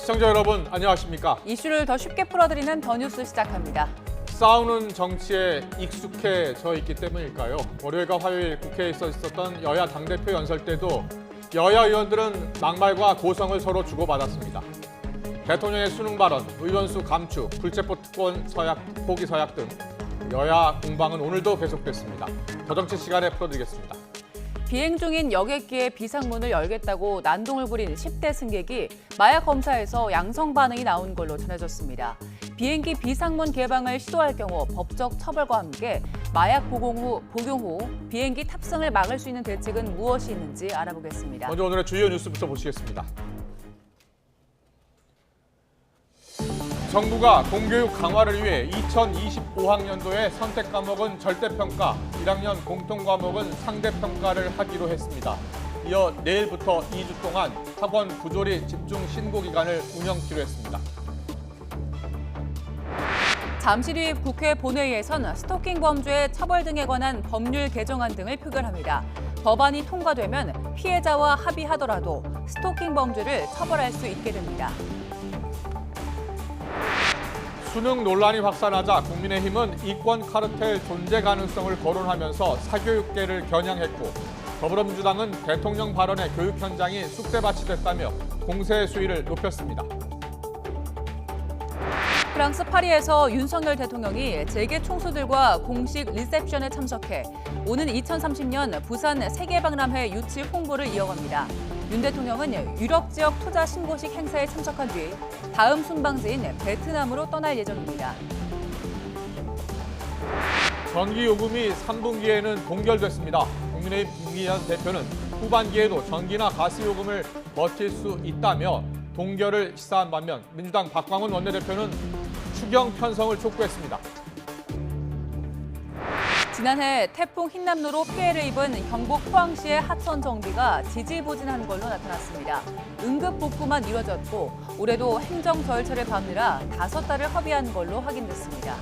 시청자 여러분 안녕하십니까? 이슈를 더 쉽게 풀어드리는 더 뉴스 시작합니다. 싸우는 정치에 익숙해져 있기 때문일까요? 월요일과 화요일 국회에 있었던 여야 당대표 연설 때도 여야 의원들은 막말과 고성을 서로 주고받았습니다. 대통령의 수능 발언, 의원수 감축, 불체포 특권 포기 서약 등 여야 공방은 오늘도 계속됐습니다. 더 정치 시간에 풀어드리겠습니다. 비행 중인 여객기의 비상문을 열겠다고 난동을 부린 10대 승객이 마약 검사에서 양성 반응이 나온 걸로 전해졌습니다. 비행기 비상문 개방을 시도할 경우 법적 처벌과 함께 마약 복용 후 비행기 탑승을 막을 수 있는 대책은 무엇이 있는지 알아보겠습니다. 먼저 오늘의 주요 뉴스부터 보시겠습니다. 정부가 공교육 강화를 위해 2025학년도의 선택 과목은 절대평가, 1학년 공통과목은 상대평가를 하기로 했습니다. 이어 내일부터 2주 동안 학원 부조리 집중 신고 기간을 운영키로 했습니다. 잠시 뒤 국회 본회의에선 스토킹 범죄 처벌 등에 관한 법률 개정안 등을 표결합니다. 법안이 통과되면 피해자와 합의하더라도 스토킹 범죄를 처벌할 수 있게 됩니다. 수능 논란이 확산하자 국민의힘은 이권 카르텔 존재 가능성을 거론하면서 사교육계를 겨냥했고, 더불어민주당은 대통령 발언의 교육 현장이 쑥대밭이 됐다며 공세 수위를 높였습니다. 프랑스 파리에서 윤석열 대통령이 재계 총수들과 공식 리셉션에 참석해 오는 2030년 부산 세계박람회 유치 홍보를 이어갑니다. 윤 대통령은 유럽 지역 투자 신고식 행사에 참석한 뒤 다음 순방지인 베트남으로 떠날 예정입니다. 전기 요금이 3분기에는 동결됐습니다. 국민의힘 김기현 대표는 후반기에도 전기나 가스 요금을 버틸 수 있다며 동결을 시사한 반면, 민주당 박광훈 원내대표는 추경 편성을 촉구했습니다. 지난해 태풍 흰남노로 피해를 입은 경북 포항시의 하천 정비가 지지부진한 걸로 나타났습니다. 응급 복구만 이뤄졌고 올해도 행정 절차를 밟느라 5달을 허비한 걸로 확인됐습니다.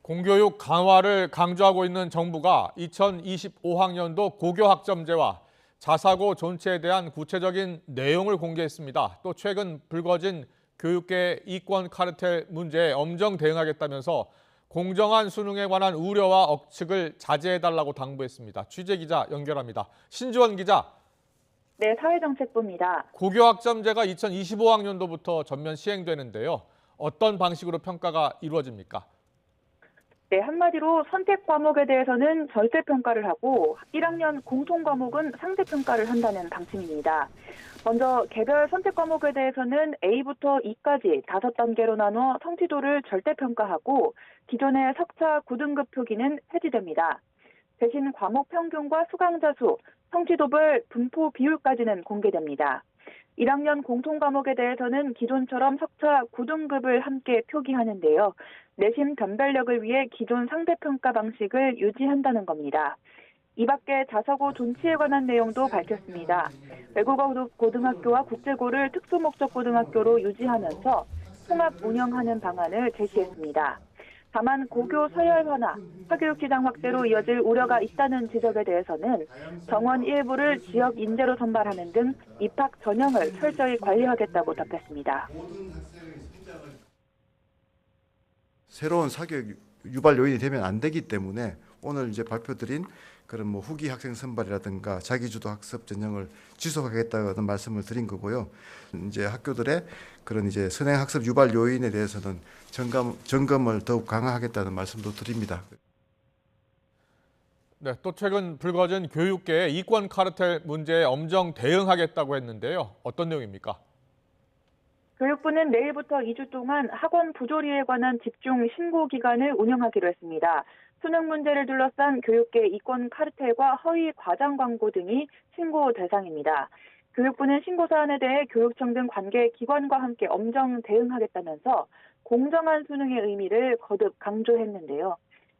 공교육 강화를 강조하고 있는 정부가 2025학년도 고교학점제와 자사고 존치에 대한 구체적인 내용을 공개했습니다. 또 최근 불거진 교육계 이권 카르텔 문제에 엄정 대응하겠다면서 공정한 수능에 관한 우려와 억측을 자제해달라고 당부했습니다. 취재기자 연결합니다. 신주원 기자. 네, 사회정책부입니다. 고교학점제가 2025학년도부터 전면 시행되는데요. 어떤 방식으로 평가가 이루어집니까? 네, 한마디로 선택 과목에 대해서는 절대평가를 하고 1학년 공통과목은 상대평가를 한다는 방침입니다. 먼저 개별 선택 과목에 대해서는 A부터 E까지 5단계로 나눠 성취도를 절대평가하고 기존의 석차 9등급 표기는 해지됩니다. 대신 과목 평균과 수강자 수, 성취도별 분포 비율까지는 공개됩니다. 1학년 공통과목에 대해서는 기존처럼 석차 9등급을 함께 표기하는데요. 내신 변별력을 위해 기존 상대평가 방식을 유지한다는 겁니다. 이 밖에 자사고 존치에 관한 내용도 밝혔습니다. 외국어 고등학교와 국제고를 특수목적 고등학교로 유지하면서 통합 운영하는 방안을 제시했습니다. 다만 고교 서열화나 사교육 시장 확대로 이어질 우려가 있다는 지적에 대해서는 정원 일부를 지역 인재로 선발하는 등 입학 전형을 철저히 관리하겠다고 답했습니다. 새로운 사교육 유발 요인이 되면 안 되기 때문에 오늘 이제 발표드린 그런 후기 학생 선발이라든가 자기주도 학습 전형을 지속하겠다는 말씀을 드린 거고요. 이제 학교들의 그런 이제 선행 학습 유발 요인에 대해서는 점검을 더욱 강화하겠다는 말씀도 드립니다. 네, 또 최근 불거진 교육계 이권 카르텔 문제에 엄정 대응하겠다고 했는데요. 어떤 내용입니까? 교육부는 내일부터 2주 동안 학원 부조리에 관한 집중 신고 기간을 운영하기로 했습니다. 수능 문제를 둘러싼 교육계 이권 카르텔과 허위 과장 광고 등이 신고 대상입니다. 교육부는 신고 사안에 대해 교육청 등 관계 기관과 함께 엄정 대응하겠다면서 공정한 수능의 의미를 거듭 강조했는데요.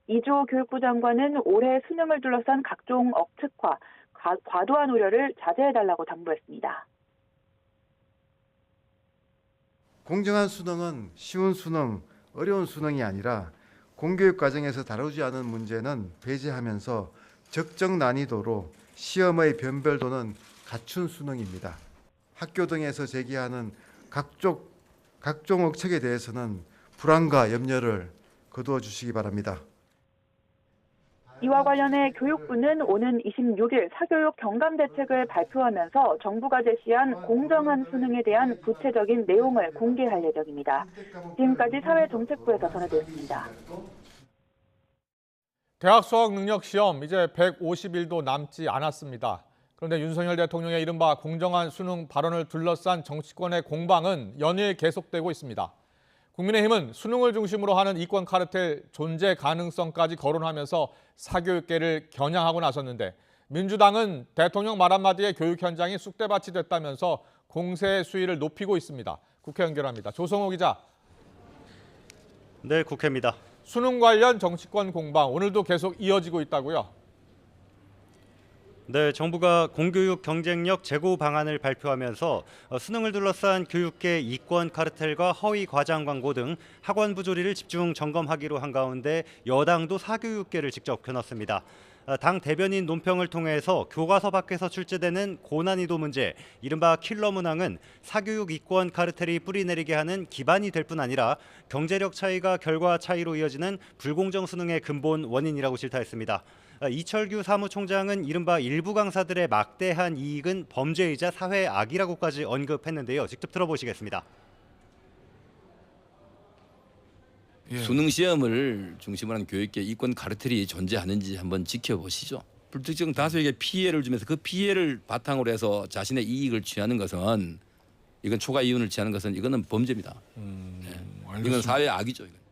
이주호 교육부 장관은 올해 수능을 둘러싼 각종 억측과 과도한 우려를 자제해달라고 당부했습니다. 공정한 수능은 쉬운 수능, 어려운 수능이 아니라 공교육 과정에서 다루지 않은 문제는 배제하면서 적정 난이도로 시험의 변별도는 갖춘 수능입니다. 학교 등에서 제기하는 각종 억측에 대해서는 불안과 염려를 거두어 주시기 바랍니다. 이와 관련해 교육부는 오는 26일 사교육 경감 대책을 발표하면서 정부가 제시한 공정한 수능에 대한 구체적인 내용을 공개할 예정입니다. 지금까지 사회정책부에서 전해드렸습니다. 대학 수학 능력 시험 이제 150일도 남지 않았습니다. 그런데 윤석열 대통령의 이른바 공정한 수능 발언을 둘러싼 정치권의 공방은 연일 계속되고 있습니다. 국민의힘은 수능을 중심으로 하는 이권 카르텔 존재 가능성까지 거론하면서 사교육계를 겨냥하고 나섰는데 민주당은 대통령 말 한마디에 교육 현장이 쑥대밭이 됐다면서 공세의 수위를 높이고 있습니다. 국회 연결합니다. 조성호 기자. 네, 국회입니다. 수능 관련 정치권 공방 오늘도 계속 이어지고 있다고요? 네, 정부가 공교육 경쟁력 제고 방안을 발표하면서 수능을 둘러싼 교육계 이권 카르텔과 허위 과장 광고 등 학원 부조리를 집중 점검하기로 한 가운데 여당도 사교육계를 직접 겨눴습니다. 당 대변인 논평을 통해서 교과서 밖에서 출제되는 고난이도 문제, 이른바 킬러 문항은 사교육 이권 카르텔이 뿌리내리게 하는 기반이 될 뿐 아니라 경제력 차이가 결과 차이로 이어지는 불공정 수능의 근본 원인이라고 질타했습니다. 이철규 사무총장은 이른바 일부 강사들의 막대한 이익은 범죄이자 사회 악이라고까지 언급했는데요. 직접 들어보시겠습니다. 수능 시험을 중심으로 한 교육계 이권 카르텔이 존재하는지 한번 지켜보시죠. 불특정 다수에게 피해를 주면서 그 피해를 바탕으로 해서 자신의 이익을 취하는 것은 이건 초과 이윤을 취하는 것은 이거는 범죄입니다. 이건 사회 악이죠. 이건.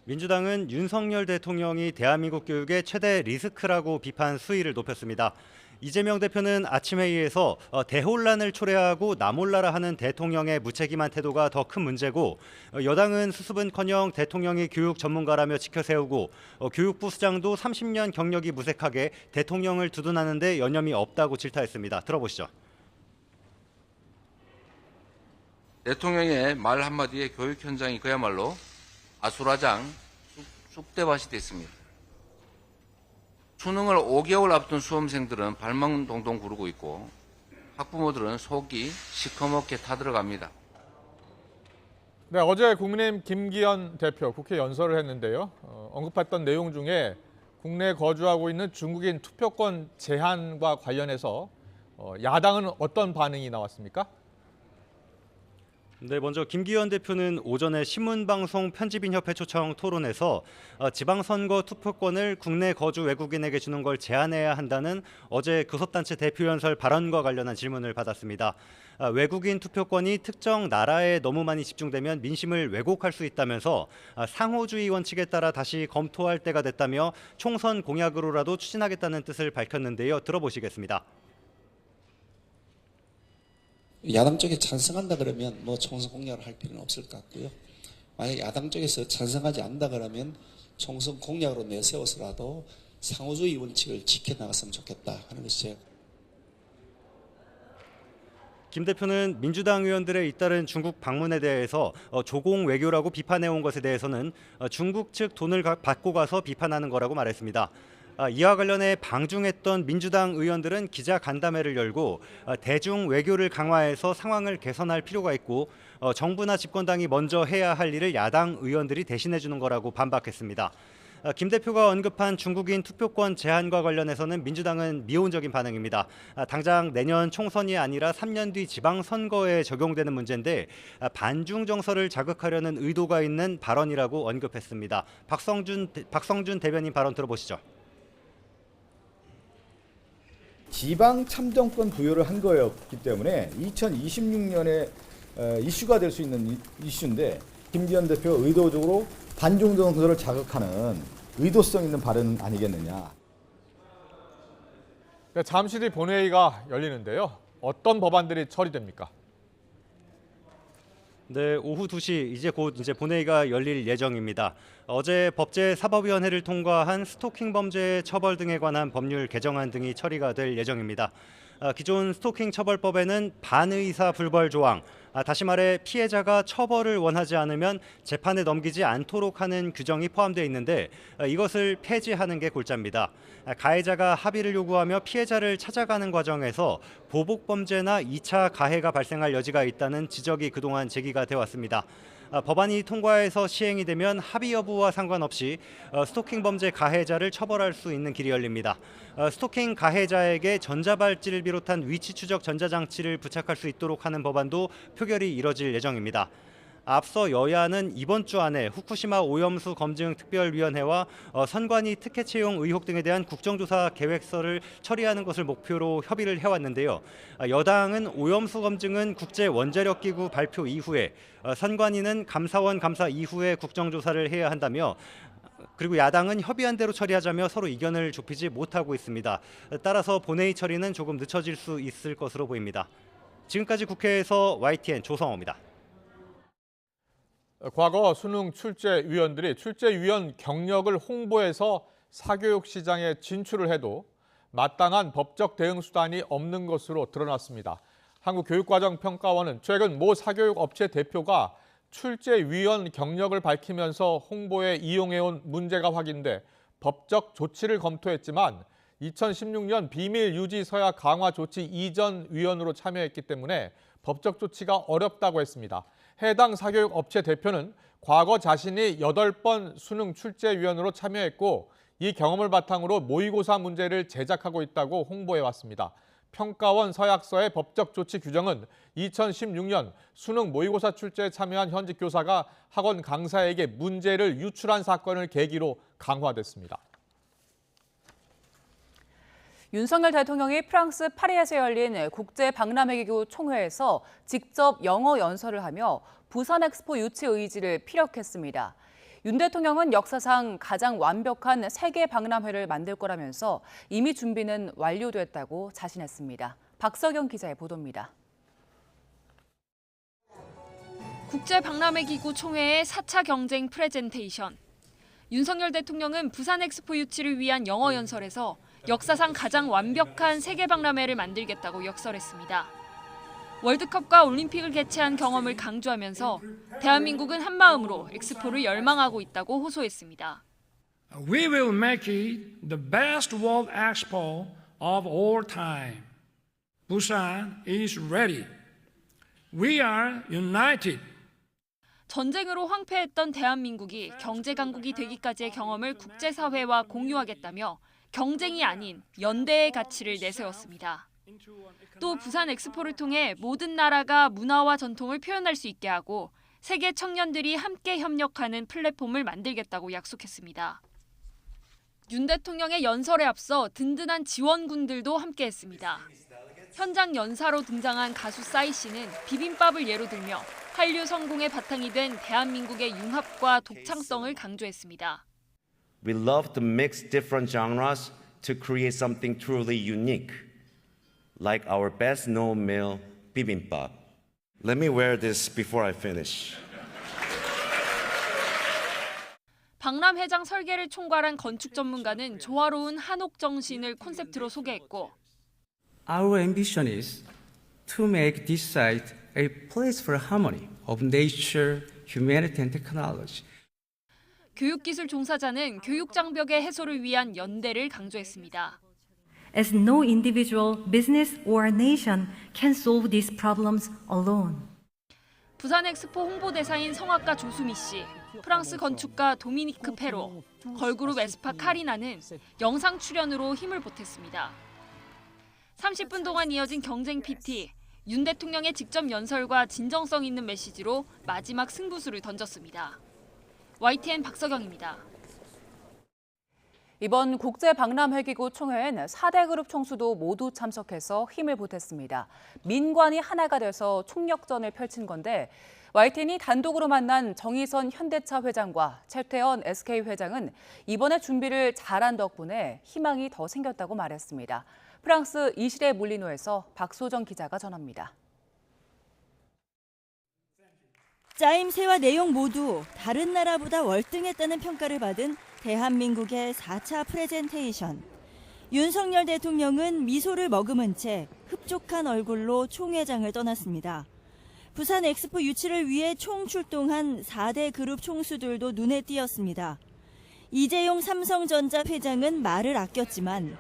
민주당은 윤석열 대통령이 대한민국 교육의 최대 리스크라고 비판 수위를 높였습니다. 이재명 대표는 아침 회의에서 대혼란을 초래하고 나몰라라 하는 대통령의 무책임한 태도가 더 큰 문제고 여당은 수습은커녕 대통령이 교육 전문가라며 지켜세우고 교육부 수장도 30년 경력이 무색하게 대통령을 두둔하는 데 여념이 없다고 질타했습니다. 들어보시죠. 대통령의 말 한마디에 교육 현장이 그야말로 아수라장 쑥대밭이 됐습니다. 수능을 5개월 앞둔 수험생들은 발만 동동 구르고 있고 학부모들은 속이 시커멓게 타들어갑니다. 네, 어제 국민의힘 김기현 대표 국회 연설을 했는데요. 언급했던 내용 중에 국내에 거주하고 있는 중국인 투표권 제한과 관련해서 야당은 어떤 반응이 나왔습니까? 네, 먼저 김기현 대표는 오전에 신문방송 편집인협회 초청 토론에서 지방선거 투표권을 국내 거주 외국인에게 주는 걸 제한해야 한다는 어제 교섭단체 대표연설 발언과 관련한 질문을 받았습니다. 외국인 투표권이 특정 나라에 너무 많이 집중되면 민심을 왜곡할 수 있다면서 상호주의 원칙에 따라 다시 검토할 때가 됐다며 총선 공약으로라도 추진하겠다는 뜻을 밝혔는데요. 들어보시겠습니다. 야당 쪽에 찬성한다 그러면 뭐 총선 공약을 할 필요는 없을 것 같고요. 만약 야당 쪽에서 찬성하지 않는다 그러면 총선 공약으로 내세워서라도 상호주의 원칙을 지켜나갔으면 좋겠다 하는 것이 제. 김 대표는 민주당 의원들의 잇따른 중국 방문에 대해서 조공 외교라고 비판해온 것에 대해서는 중국 측 돈을 받고 가서 비판하는 거라고 말했습니다. 이와 관련해 방중했던 민주당 의원들은 기자 간담회를 열고 대중 외교를 강화해서 상황을 개선할 필요가 있고 정부나 집권당이 먼저 해야 할 일을 야당 의원들이 대신해 주는 거라고 반박했습니다. 김 대표가 언급한 중국인 투표권 제한과 관련해서는 민주당은 미온적인 반응입니다. 당장 내년 총선이 아니라 3년 뒤 지방선거에 적용되는 문제인데 반중 정서를 자극하려는 의도가 있는 발언이라고 언급했습니다. 박성준 대변인 발언 들어보시죠. 지방 참정권 부여를 한 거였기 때문에 2026년에 이슈가 될 수 있는 이슈인데 김기현 대표 의도적으로 반중 정서를 자극하는 의도성 있는 발언 아니겠느냐. 잠시 뒤 본회의가 열리는데요. 어떤 법안들이 처리됩니까? 네, 오후 2시 이제 곧 본회의가 열릴 예정입니다. 어제 법제사법위원회를 통과한 스토킹 범죄 처벌 등에 관한 법률 개정안 등이 처리가 될 예정입니다. 기존 스토킹 처벌법에는 반의사 불벌 조항, 다시 말해 피해자가 처벌을 원하지 않으면 재판에 넘기지 않도록 하는 규정이 포함되어 있는데 이것을 폐지하는 게 골자입니다. 가해자가 합의를 요구하며 피해자를 찾아가는 과정에서 보복 범죄나 2차 가해가 발생할 여지가 있다는 지적이 그동안 제기가 되어 왔습니다. 법안이 통과해서 시행이 되면 합의 여부와 상관없이 스토킹 범죄 가해자를 처벌할 수 있는 길이 열립니다. 스토킹 가해자에게 전자발찌를 비롯한 위치 추적 전자장치를 부착할 수 있도록 하는 법안도 표결이 이뤄질 예정입니다. 앞서 여야는 이번 주 안에 후쿠시마 오염수 검증 특별위원회와 선관위 특혜 채용 의혹 등에 대한 국정조사 계획서를 처리하는 것을 목표로 협의를 해왔는데요. 여당은 오염수 검증은 국제원자력기구 발표 이후에, 선관위는 감사원 감사 이후에 국정조사를 해야 한다며, 그리고 야당은 협의한 대로 처리하자며 서로 이견을 좁히지 못하고 있습니다. 따라서 본회의 처리는 조금 늦춰질 수 있을 것으로 보입니다. 지금까지 국회에서 YTN 조성호입니다. 과거 수능 출제위원들이 출제위원 경력을 홍보해서 사교육 시장에 진출을 해도 마땅한 법적 대응 수단이 없는 것으로 드러났습니다. 한국교육과정평가원은 최근 모 사교육 업체 대표가 출제위원 경력을 밝히면서 홍보에 이용해온 문제가 확인돼 법적 조치를 검토했지만 2016년 비밀 유지 서약 강화 조치 이전 위원으로 참여했기 때문에 법적 조치가 어렵다고 했습니다. 해당 사교육 업체 대표는 과거 자신이 8번 수능 출제위원으로 참여했고 이 경험을 바탕으로 모의고사 문제를 제작하고 있다고 홍보해왔습니다. 평가원 서약서의 법적 조치 규정은 2016년 수능 모의고사 출제에 참여한 현직 교사가 학원 강사에게 문제를 유출한 사건을 계기로 강화됐습니다. 윤석열 대통령이 프랑스 파리에서 열린 국제박람회기구 총회에서 직접 영어 연설을 하며 부산 엑스포 유치 의지를 피력했습니다. 윤 대통령은 역사상 가장 완벽한 세계 박람회를 만들 거라면서 이미 준비는 완료됐다고 자신했습니다. 박석영 기자의 보도입니다. 국제박람회기구 총회의 4차 경쟁 프레젠테이션. 윤석열 대통령은 부산 엑스포 유치를 위한 영어 연설에서 역사상 가장 완벽한 세계 박람회를 만들겠다고 역설했습니다. 월드컵과 올림픽을 개최한 경험을 강조하면서 대한민국은 한마음으로 엑스포를 열망하고 있다고 호소했습니다. We will make it the best World Expo of all time. Busan is ready. We are united. 전쟁으로 황폐했던 대한민국이 경제 강국이 되기까지의 경험을 국제사회와 공유하겠다며 경쟁이 아닌 연대의 가치를 내세웠습니다. 또 부산 엑스포를 통해 모든 나라가 문화와 전통을 표현할 수 있게 하고 세계 청년들이 함께 협력하는 플랫폼을 만들겠다고 약속했습니다. 윤 대통령의 연설에 앞서 든든한 지원군들도 함께했습니다. 현장 연사로 등장한 가수 싸이 씨는 비빔밥을 예로 들며 한류 성공의 바탕이 된 대한민국의 융합과 독창성을 강조했습니다. We love to mix different genres to create something truly unique, like our best-known meal, bibimbap. Let me wear this before I finish. 박람회장 설계를 총괄한 건축 전문가는 조화로운 한옥 정신을 콘셉트로 소개했고, Our ambition is to make this site a place for harmony of nature, humanity, and technology. 교육기술 종사자는 교육 장벽의 해소를 위한 연대를 강조했습니다. As no individual, business, or nation can solve these problems alone. 부산 엑스포 홍보대사인 성악가 조수미 씨, 프랑스 건축가 도미니크 페로, 걸그룹 에스파 카리나는 영상 출연으로 힘을 보탰습니다. 30분 동안 이어진 경쟁 PT, 윤 대통령의 직접 연설과 진정성 있는 메시지로 마지막 승부수를 던졌습니다. YTN 박석영입니다. 이번 국제박람회기구 총회엔 4대 그룹 총수도 모두 참석해서 힘을 보탰습니다. 민관이 하나가 돼서 총력전을 펼친 건데 YTN이 단독으로 만난 정의선 현대차 회장과 최태원 SK 회장은 이번에 준비를 잘한 덕분에 희망이 더 생겼다고 말했습니다. 프랑스 이실의 몰리노에서 박소정 기자가 전합니다. 짜임새와 내용 모두 다른 나라보다 월등했다는 평가를 받은 대한민국의 4차 프레젠테이션. 윤석열 대통령은 미소를 머금은 채 흡족한 얼굴로 총회장을 떠났습니다. 부산 엑스포 유치를 위해 총 출동한 4대 그룹 총수들도 눈에 띄었습니다. 이재용 삼성전자 회장은 말을 아꼈지만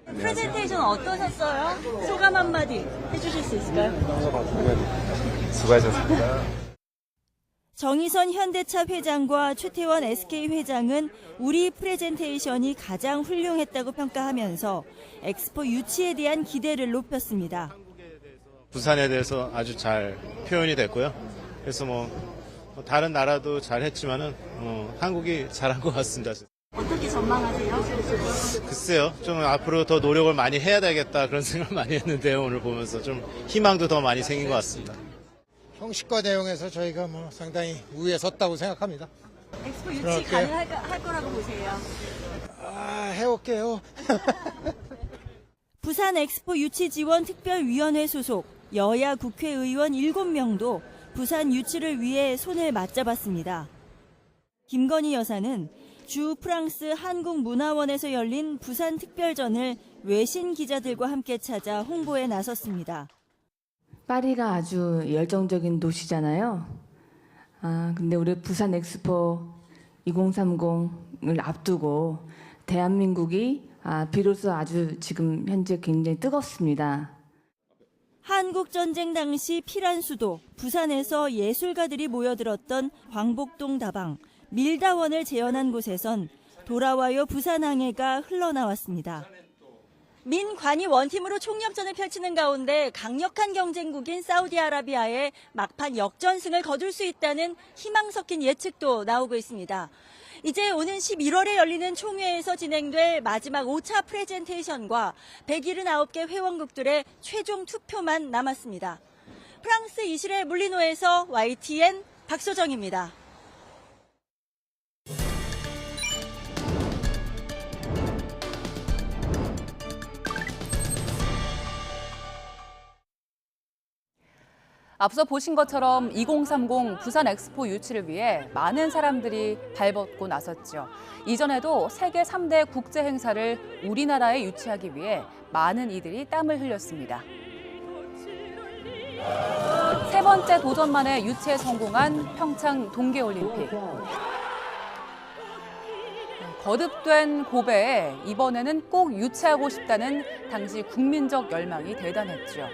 프레젠테이션 어떠셨어요? 소감 한마디 해주실 수 있을까요? 수고하셨습니다. 정의선 현대차 회장과 최태원 SK 회장은 우리 프레젠테이션이 가장 훌륭했다고 평가하면서 엑스포 유치에 대한 기대를 높였습니다. 부산에 대해서 아주 잘 표현이 됐고요. 그래서 다른 나라도 잘했지만은 한국이 잘한 것 같습니다. 어떻게 전망하세요? 글쎄요, 좀 앞으로 더 노력을 많이 해야 되겠다 그런 생각을 많이 했는데요. 오늘 보면서 좀 희망도 더 많이 생긴 것 같습니다. 형식과 내용에서 저희가 상당히 우위에 섰다고 생각합니다. 엑스포 유치 가능할 거라고 보세요? 해올게요. 부산 엑스포 유치 지원 특별위원회 소속 여야 국회의원 7명도 부산 유치를 위해 손을 맞잡았습니다. 김건희 여사는 주 프랑스 한국문화원에서 열린 부산 특별전을 외신 기자들과 함께 찾아 홍보에 나섰습니다. 파리가 아주 열정적인 도시잖아요. 근데 우리 부산 엑스포 2030을 앞두고 대한민국이 비로소 아주 지금 현재 굉장히 뜨겁습니다. 한국전쟁 당시 피란 수도 부산에서 예술가들이 모여들었던 광복동 다방, 밀다원을 재현한 곳에선 돌아와요 부산항해가 흘러나왔습니다. 민관이 원팀으로 총력전을 펼치는 가운데 강력한 경쟁국인 사우디아라비아에 막판 역전승을 거둘 수 있다는 희망 섞인 예측도 나오고 있습니다. 이제 오는 11월에 열리는 총회에서 진행될 마지막 5차 프레젠테이션과 179개 회원국들의 최종 투표만 남았습니다. 프랑스 이실의 물리노에서 YTN 박소정입니다. 앞서 보신 것처럼 2030 부산 엑스포 유치를 위해 많은 사람들이 발벗고 나섰죠. 이전에도 세계 3대 국제 행사를 우리나라에 유치하기 위해 많은 이들이 땀을 흘렸습니다. 세 번째 도전 만에 유치에 성공한 평창 동계올림픽. 거듭된 고배에 이번에는 꼭 유치하고 싶다는 당시 국민적 열망이 대단했죠.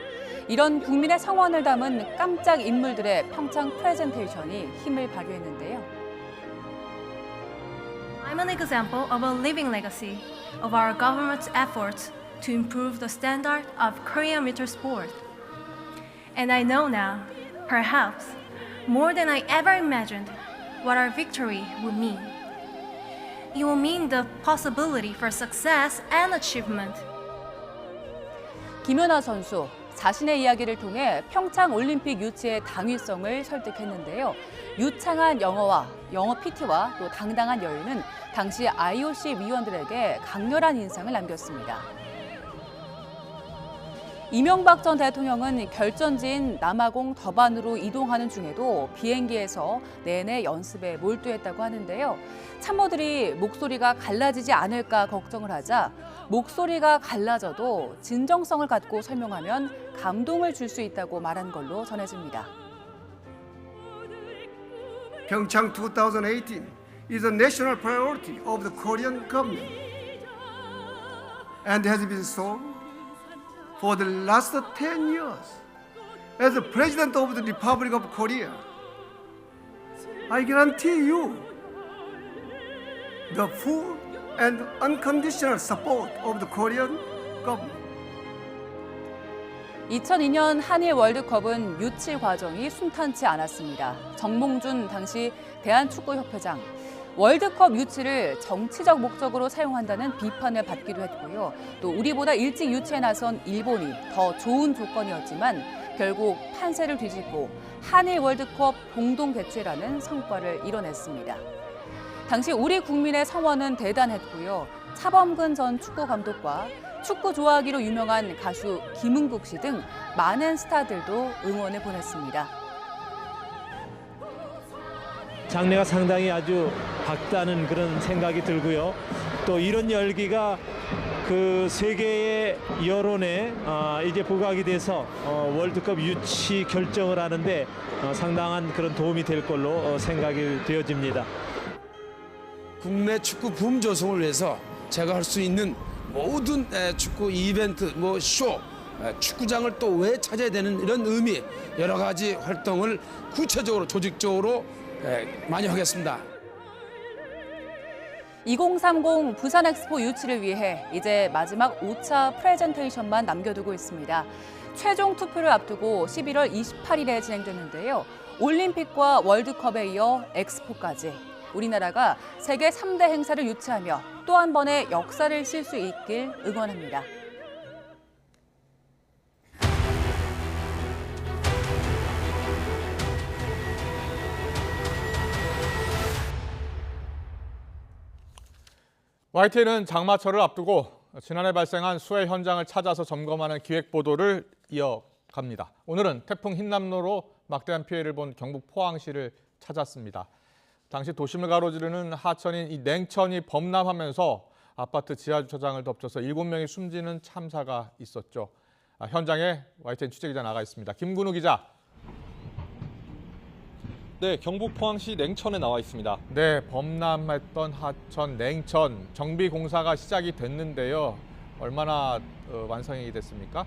이런 국민의 성원을 담은 깜짝 인물들의 평창 프레젠테이션이 힘을 발휘했는데요. I'm an example of a living legacy of our government's efforts to improve the standard of Korean motorsport. And I know now, perhaps, more than I ever imagined, what our victory would mean. It will mean the possibility for success and achievement. 김연아 선수, 자신의 이야기를 통해 평창 올림픽 유치의 당위성을 설득했는데요. 유창한 영어 PT와 또 당당한 여유는 당시 IOC 위원들에게 강렬한 인상을 남겼습니다. 이명박 전 대통령은 결전지인 남아공 더반으로 이동하는 중에도 비행기에서 내내 연습에 몰두했다고 하는데요. 참모들이 목소리가 갈라지지 않을까 걱정을 하자 목소리가 갈라져도 진정성을 갖고 설명하면 감동을 줄 수 있다고 말한 걸로 전해집니다. 평창 2018 is a national priority of the Korean government and has been so for the last 10 years. As the President of the Republic of Korea, I guarantee you the full and unconditional support of the Korean government. 2002년 한일 월드컵은 유치 과정이 순탄치 않았습니다. 정몽준 당시 대한축구협회장, 월드컵 유치를 정치적 목적으로 사용한다는 비판을 받기도 했고요. 또 우리보다 일찍 유치에 나선 일본이 더 좋은 조건이었지만 결국 판세를 뒤집고 한일 월드컵 공동 개최라는 성과를 이뤄냈습니다. 당시 우리 국민의 성원은 대단했고요. 차범근 전 축구 감독과 축구 좋아하기로 유명한 가수 김은국 씨 등 많은 스타들도 응원을 보냈습니다. 장래가 상당히 아주 밝다는 그런 생각이 들고요. 또 이런 열기가 그 세계의 여론에 이제 부각이 돼서 월드컵 유치 결정을 하는데 상당한 그런 도움이 될 걸로 생각이 되어집니다. 국내 축구 붐 조성을 위해서 제가 할 수 있는 모든 축구 이벤트, 쇼, 축구장을 또 왜 찾아야 되는 이런 의미, 여러 가지 활동을 구체적으로 조직적으로 많이 하겠습니다. 2030 부산 엑스포 유치를 위해 이제 마지막 5차 프레젠테이션만 남겨두고 있습니다. 최종 투표를 앞두고 11월 28일에 진행되는데요. 올림픽과 월드컵에 이어 엑스포까지 우리나라가 세계 3대 행사를 유치하며 또 한 번의 역사를 쓸 수 있길 응원합니다. YTN은 장마철을 앞두고 지난해 발생한 수해 현장을 찾아서 점검하는 기획 보도를 이어갑니다. 오늘은 태풍 흰남노로 막대한 피해를 본 경북 포항시를 찾았습니다. 당시 도심을 가로지르는 하천인 이 냉천이 범람하면서 아파트 지하주차장을 덮쳐서 7명이 숨지는 참사가 있었죠. 현장에 YTN 취재기자 나가 있습니다. 김근우 기자. 네, 경북 포항시 냉천에 나와 있습니다. 네, 범람했던 하천 냉천 정비 공사가 시작이 됐는데요. 얼마나 완성이 됐습니까?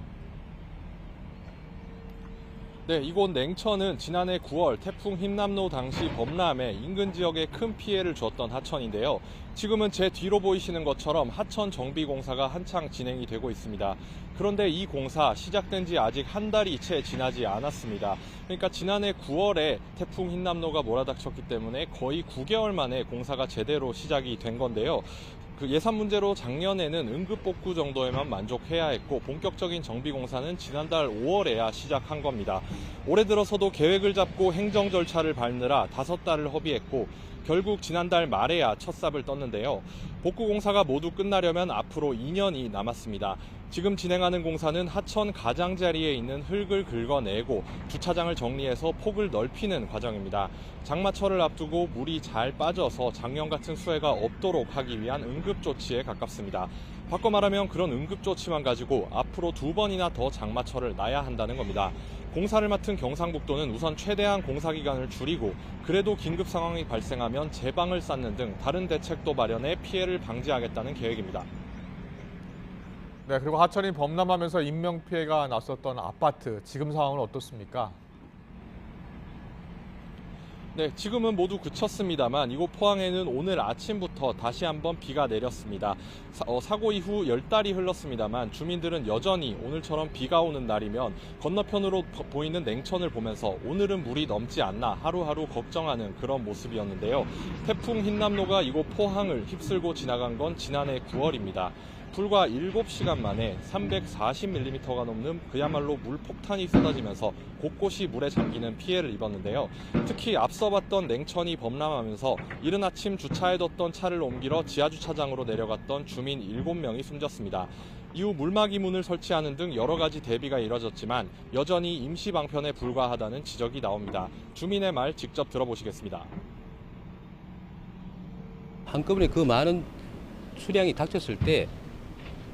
네, 이곳 냉천은 지난해 9월 태풍 흰남노 당시 범람에 인근 지역에 큰 피해를 주었던 하천인데요. 지금은 제 뒤로 보이시는 것처럼 하천 정비 공사가 한창 진행이 되고 있습니다. 그런데 이 공사 시작된 지 아직 한 달이 채 지나지 않았습니다. 그러니까 지난해 9월에 태풍 흰남노가 몰아닥쳤기 때문에 거의 9개월 만에 공사가 제대로 시작이 된 건데요. 그 예산 문제로 작년에는 응급복구 정도에만 만족해야 했고 본격적인 정비 공사는 지난달 5월에야 시작한 겁니다. 올해 들어서도 계획을 잡고 행정 절차를 밟느라 5달을 허비했고 결국 지난달 말에야 첫 삽을 떴는데요. 복구 공사가 모두 끝나려면 앞으로 2년이 남았습니다. 지금 진행하는 공사는 하천 가장자리에 있는 흙을 긁어내고 주차장을 정리해서 폭을 넓히는 과정입니다. 장마철을 앞두고 물이 잘 빠져서 작년 같은 수해가 없도록 하기 위한 응급조치에 가깝습니다. 바꿔 말하면 그런 응급조치만 가지고 앞으로 2번이나 더 장마철을 놔야 한다는 겁니다. 공사를 맡은 경상북도는 우선 최대한 공사 기간을 줄이고 그래도 긴급 상황이 발생하면 제방을 쌓는 등 다른 대책도 마련해 피해를 방지하겠다는 계획입니다. 네, 그리고 하천이 범람하면서 인명피해가 났었던 아파트, 지금 상황은 어떻습니까? 네, 지금은 모두 그쳤습니다만 이곳 포항에는 오늘 아침부터 다시 한번 비가 내렸습니다. 사고 이후 10달이 흘렀습니다만 주민들은 여전히 오늘처럼 비가 오는 날이면 건너편으로 보이는 냉천을 보면서 오늘은 물이 넘지 않나 하루하루 걱정하는 그런 모습이었는데요. 태풍 흰남노가 이곳 포항을 휩쓸고 지나간 건 지난해 9월입니다. 불과 7시간 만에 340mm가 넘는 그야말로 물폭탄이 쏟아지면서 곳곳이 물에 잠기는 피해를 입었는데요. 특히 앞서 봤던 냉천이 범람하면서 이른 아침 주차해뒀던 차를 옮기러 지하주차장으로 내려갔던 주민 7명이 숨졌습니다. 이후 물막이 문을 설치하는 등 여러 가지 대비가 이뤄졌지만 여전히 임시 방편에 불과하다는 지적이 나옵니다. 주민의 말 직접 들어보시겠습니다. 한꺼번에 그 많은 수량이 닥쳤을 때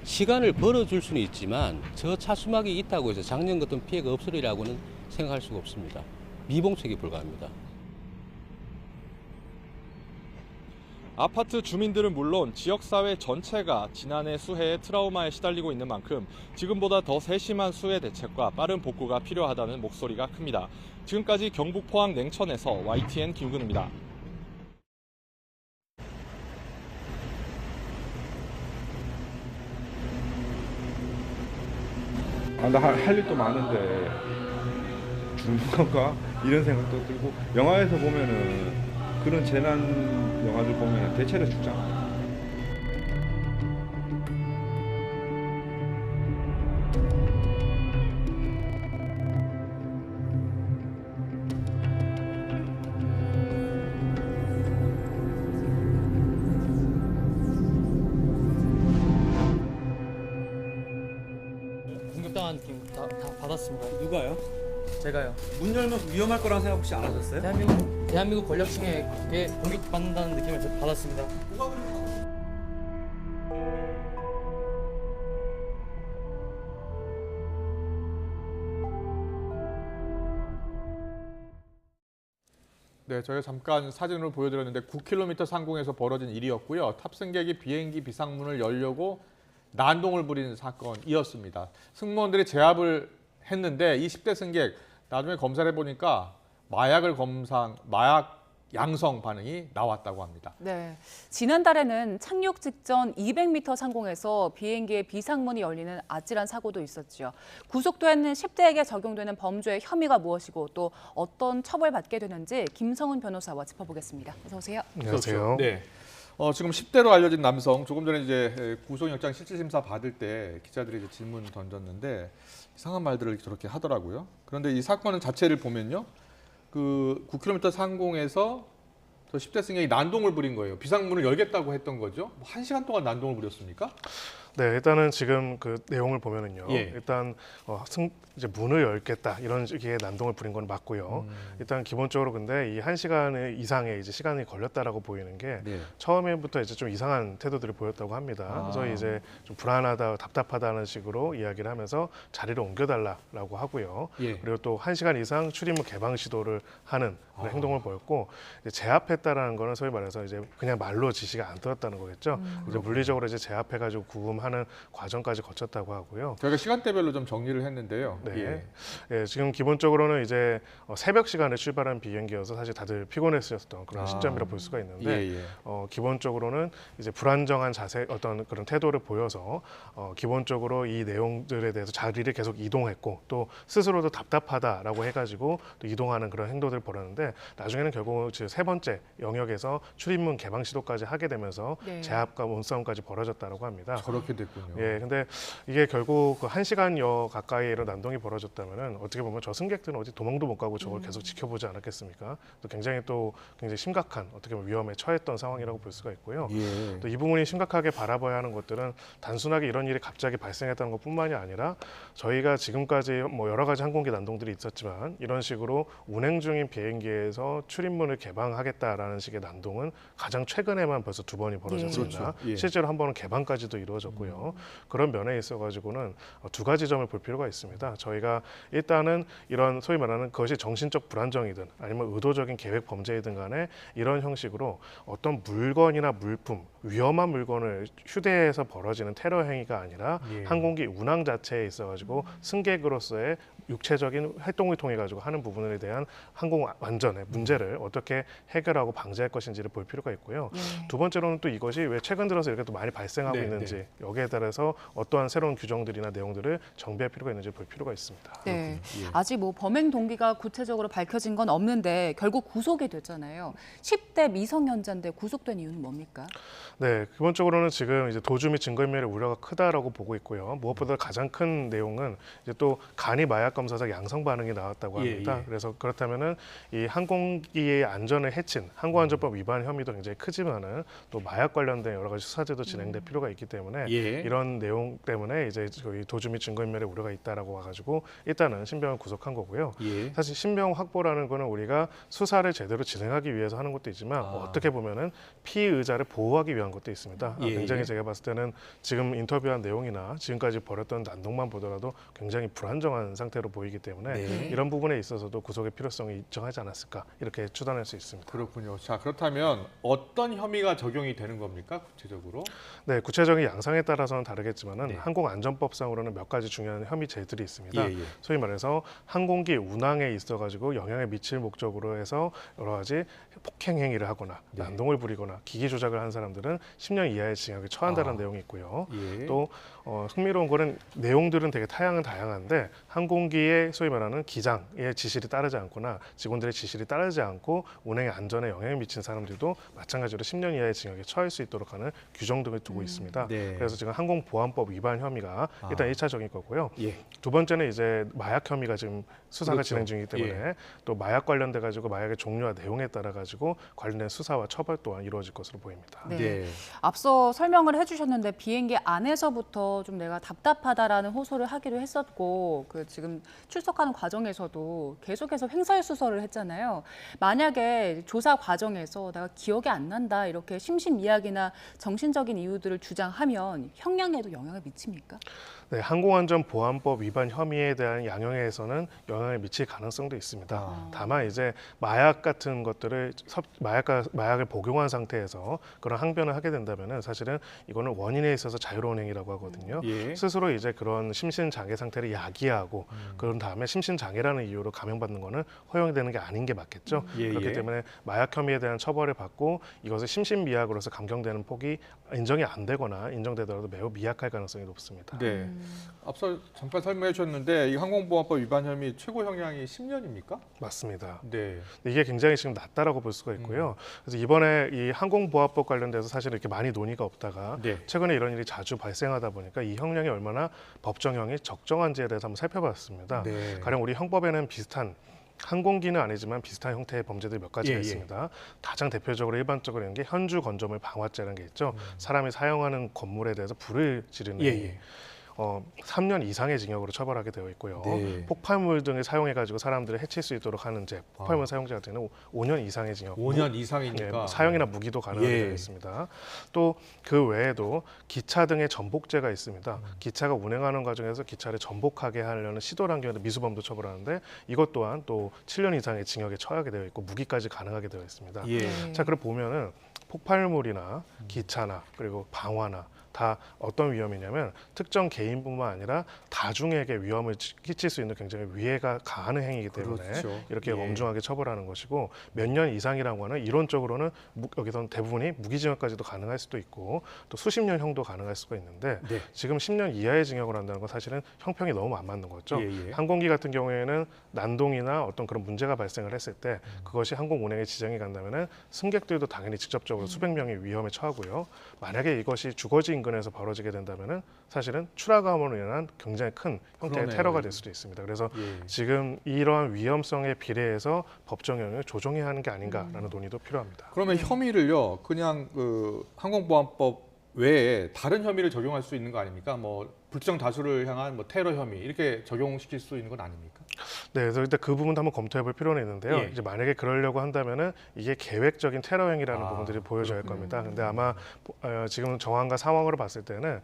시간을 벌어줄 수는 있지만 저 차수막이 있다고 해서 작년 같은 피해가 없으리라고는 생각할 수가 없습니다. 미봉책에 불과합니다. 아파트 주민들은 물론 지역사회 전체가 지난해 수해의 트라우마에 시달리고 있는 만큼 지금보다 더 세심한 수해 대책과 빠른 복구가 필요하다는 목소리가 큽니다. 지금까지 경북 포항 냉천에서 YTN 김근우입니다. 나 할 일도 많은데 죽는 건가? 이런 생각도 들고 영화에서 보면은 그런 재난 영화들 보면 대체로 죽잖아. 공격당한 느낌 다 받았습니다. 누가요? 제가요. 문 열면 위험할 거라는 생각 혹시 안 하셨어요? 대한민국 권력층에 그게 공격받는다는 느낌을 받았습니다. 네, 저희가 잠깐 사진으로 보여드렸는데 9km 상공에서 벌어진 일이었고요. 탑승객이 비행기 비상문을 열려고 난동을 부린 사건이었습니다. 승무원들이 제압을 했는데 이 10대 승객 나중에 검사를 해보니까 마약 양성 반응이 나왔다고 합니다. 네, 지난달에는 착륙 직전 200m 상공에서 비행기의 비상문이 열리는 아찔한 사고도 있었죠. 구속된 10대에게 적용되는 범죄의 혐의가 무엇이고 또 어떤 처벌받게 되는지 김성훈 변호사와 짚어보겠습니다. 어서 오세요. 안녕하세요. 네. 지금 10대로 알려진 남성 조금 전에 이제 구속영장 실질심사 받을 때 기자들이 이제 질문 던졌는데 이상한 말들을 저렇게 하더라고요. 그런데 이 사건 자체를 보면요. 그 9km 상공에서 저 10대 승객이 난동을 부린 거예요. 비상문을 열겠다고 했던 거죠. 1시간 동안 난동을 부렸습니까? 네, 일단은 지금 그 내용을 보면은요. 예. 일단 이제 문을 열겠다 이런 식의 난동을 부린 건 맞고요. 일단 기본적으로 근데 이 1시간 이상의 이제 시간이 걸렸다라고 보이는 게 네. 처음에부터 이제 좀 이상한 태도들을 보였다고 합니다. 그래서 이제 좀 불안하다, 답답하다는 식으로 이야기를 하면서 자리를 옮겨달라고 하고요. 예. 그리고 또 1시간 이상 출입문 개방 시도를 하는 그런 행동을 보였고 이제 제압했다라는 거는 소위 말해서 이제 그냥 말로 지시가 안 들었다는 거겠죠. 이제 물리적으로 이제 제압해가지고 구금하는 과정까지 거쳤다고 하고요. 저희가 시간대별로 좀 정리를 했는데요. 네. 예. 예, 지금 기본적으로는 이제 새벽 시간에 출발한 비행기여서 사실 다들 피곤했었던 그런 시점이라 볼 수가 있는데 예, 예. 기본적으로는 이제 불안정한 자세 어떤 그런 태도를 보여서 기본적으로 이 내용들에 대해서 자리를 계속 이동했고 또 스스로도 답답하다라고 해가지고 또 이동하는 그런 행동들을 벌였는데 나중에는 결국 세 번째 영역에서 출입문 개방 시도까지 하게 되면서 네. 제압과 몸싸움까지 벌어졌다고 합니다. 저렇게 됐군요. 예, 근데 이게 결국 그 1시간여 가까이 이런 난동이 벌어졌다면은 어떻게 보면 저 승객들은 어디 도망도 못 가고 저걸 계속 지켜보지 않았겠습니까? 또 굉장히 심각한 어떻게 보면 위험에 처했던 상황이라고 볼 수가 있고요. 예. 또 이 부분이 심각하게 바라봐야 하는 것들은 단순하게 이런 일이 갑자기 발생했다는 것뿐만이 아니라 저희가 지금까지 뭐 여러 가지 항공기 난동들이 있었지만 이런 식으로 운행 중인 비행기에서 출입문을 개방하겠다라는 식의 난동은 가장 최근에만 벌써 2번이 벌어졌습니다. 그렇죠. 예. 실제로 한 번은 개방까지도 이루어졌고요. 그런 면에 있어가지고는 2가지 점을 볼 필요가 있습니다. 저희가 일단은 이런 소위 말하는 그것이 정신적 불안정이든 아니면 의도적인 계획 범죄이든 간에 이런 형식으로 어떤 물건이나 물품, 위험한 물건을 휴대해서 벌어지는 테러 행위가 아니라 예. 항공기 운항 자체에 있어가지고 승객으로서의 육체적인 활동을 통해 가지고 하는 부분에 대한 항공 안전의 문제를 어떻게 해결하고 방지할 것인지를 볼 필요가 있고요. 두 번째로는 또 이것이 왜 최근 들어서 이렇게 또 많이 발생하고 네, 있는지 네. 여기에 따라서 어떠한 새로운 규정들이나 내용들을 정비할 필요가 있는지 볼 필요가 있습니다. 네, 예. 아직 뭐 범행 동기가 구체적으로 밝혀진 건 없는데 결국 구속이 됐잖아요. 10대 미성년자인데 구속된 이유는 뭡니까? 네, 기본적으로는 지금 이제 도주 및 증거인멸의 우려가 크다라고 보고 있고요. 무엇보다 가장 큰 내용은 이제 또 간이 마약 검사상 양성 반응이 나왔다고 합니다. 예, 예. 그래서 그렇다면은 이 항공기의 안전을 해친 항공안전법 위반 혐의도 굉장히 크지만은 또 마약 관련된 여러 가지 수사들도 진행될 필요가 있기 때문에 예. 이런 내용 때문에 이제 저희 도주 및 증거인멸의 우려가 있다라고 와가지고 일단은 신병을 구속한 거고요. 예. 사실 신병 확보라는 거는 우리가 수사를 제대로 진행하기 위해서 하는 것도 있지만 어떻게 보면은 피의자를 보호하기 위한 것도 있습니다. 예, 굉장히 예. 제가 봤을 때는 지금 인터뷰한 내용이나 지금까지 벌였던 난동만 보더라도 굉장히 불안정한 상태로 보이기 때문에 네. 이런 부분에 있어서도 구속의 필요성이 인정하지 않았을까 이렇게 추단할 수 있습니다. 그렇군요. 자, 그렇다면 어떤 혐의가 적용이 되는 겁니까? 구체적으로? 네, 구체적인 양상에 따라서는 다르겠지만은 네. 항공안전법상으로는 몇 가지 중요한 혐의제들이 있습니다. 예, 예. 소위 말해서 항공기 운항에 있어가지고 영향을 미칠 목적으로 해서 여러 가지 폭행 행위를 하거나 네. 난동을 부리거나 기기 조작을 한 사람들은 10년 이하의 징역에 처한다는 내용이 있고요. 예. 또 흥미로운 거는 내용들은 되게 다양한데 항공기의 소위 말하는 기장의 지시를 따르지 않거나 직원들의 지시를 따르지 않고 운행의 안전에 영향을 미친 사람들도 마찬가지로 10년 이하의 징역에 처할 수 있도록 하는 규정 등을 두고 있습니다. 네. 그래서 지금 항공보안법 위반 혐의가 일단 1차적인 거고요. 예. 두 번째는 이제 마약 혐의가 지금 수사가 그렇죠. 진행 중이기 때문에 예. 또 마약 관련돼 가지고 마약의 종류와 내용에 따라 가지고 관련된 수사와 처벌 또한 이루어질 것으로 보입니다. 네. 네. 네. 앞서 설명을 해주셨는데 비행기 안에서부터 좀 내가 답답하다라는 호소를 하기도 했었고 그 지금 출석하는 과정에서도 계속해서 횡설수설을 했잖아요. 만약에 조사 과정에서 내가 기억이 안 난다 이렇게 심신미약이나 정신적인 이유들을 주장하면 형량에도 영향을 미칩니까? 네, 항공안전보안법 위반 혐의에 대한 양형에서는 영향을 미칠 가능성도 있습니다. 다만 이제 마약 같은 것들을 마약을 복용한 상태에서 그런 항변을 하게 된다면은 사실은 이거는 원인에 있어서 자유로운 행위라고 하거든요. 예. 스스로 이제 그런 심신장애 상태를 야기하고 그런 다음에 심신장애라는 이유로 감형받는 거는 허용이 되는 게 아닌 게 맞겠죠. 예, 그렇기 예. 때문에 마약 혐의에 대한 처벌을 받고 이것을 심신미약으로서 감경되는 폭이 인정이 안 되거나 인정되더라도 매우 미약할 가능성이 높습니다. 네. 앞서 잠깐 설명해 주셨는데 이 항공보안법 위반 혐의 최고 형량이 10년입니까? 맞습니다. 네. 이게 굉장히 지금 낮다라고 볼 수가 있고요. 그래서 이번에 이 항공보안법 관련돼서 사실 이렇게 많이 논의가 없다가 네. 최근에 이런 일이 자주 발생하다 보니까 이 형량이 얼마나 법정형이 적정한지에 대해서 한번 살펴봤습니다. 네. 가령 우리 형법에는 비슷한 항공기는 아니지만 비슷한 형태의 범죄들이 몇 가지가 예, 예. 있습니다. 가장 대표적으로 일반적으로 있는 게 현주 건조물 방화죄라는 게 있죠. 사람이 사용하는 건물에 대해서 불을 지르는 예, 행위. 예. 3년 이상의 징역으로 처벌하게 되어 있고요. 네. 폭발물 등을 사용해가지고 사람들을 해칠 수 있도록 하는 죄, 폭발물 사용자 같은 경우는 5년 이상의 징역. 5년 이상이니까. 네, 뭐 사형이나 무기도 가능하게 예. 되어 있습니다. 또 그 외에도 기차 등의 전복죄가 있습니다. 기차가 운행하는 과정에서 기차를 전복하게 하려는 시도를 한 경우에 미수범도 처벌하는데 이것 또한 또 7년 이상의 징역에 처하게 되어 있고 무기까지 가능하게 되어 있습니다. 예. 자, 그걸 보면은 폭발물이나 기차나 그리고 방화나 다 어떤 위험이냐면 특정 개인뿐만 아니라 다중에게 위험을 끼칠 수 있는 굉장히 위해가 가하는 행위이기 때문에 그렇죠. 이렇게 예. 엄중하게 처벌하는 것이고 몇 년 이상이라고 하는 이론적으로는 여기서는 대부분이 무기징역까지도 가능할 수도 있고 또 수십 년 형도 가능할 수가 있는데 네. 지금 10년 이하의 징역을 한다는 건 사실은 형평이 너무 안 맞는 거죠. 예, 예. 항공기 같은 경우에는 난동이나 어떤 그런 문제가 발생을 했을 때 그것이 항공 운행에 지장이 간다면은 승객들도 당연히 직접적으로 수백 명이 위험에 처하고요. 만약에 이것이 주거지 인근에서 벌어지게 된다면은 사실은 추락함으로 인한 굉장히 큰 형태의 그러네요. 테러가 될 수도 있습니다. 그래서 예. 지금 이러한 위험성에 비례해서 법정형을 조정해야 하는 게 아닌가라는 논의도 필요합니다. 그러면 혐의를요, 그냥 그 항공보안법 외에 다른 혐의를 적용할 수 있는 거 아닙니까? 뭐 불특정 다수를 향한 뭐 테러 혐의 이렇게 적용시킬 수 있는 건 아닙니까? 네, 그래서 일단 그 부분도 한번 검토해볼 필요는 있는데요. 예. 이제 만약에 그러려고 한다면은 이게 계획적인 테러 행위라는 아, 부분들이 보여져야 할 겁니다. 근데 아마 지금 정황과 상황으로 봤을 때는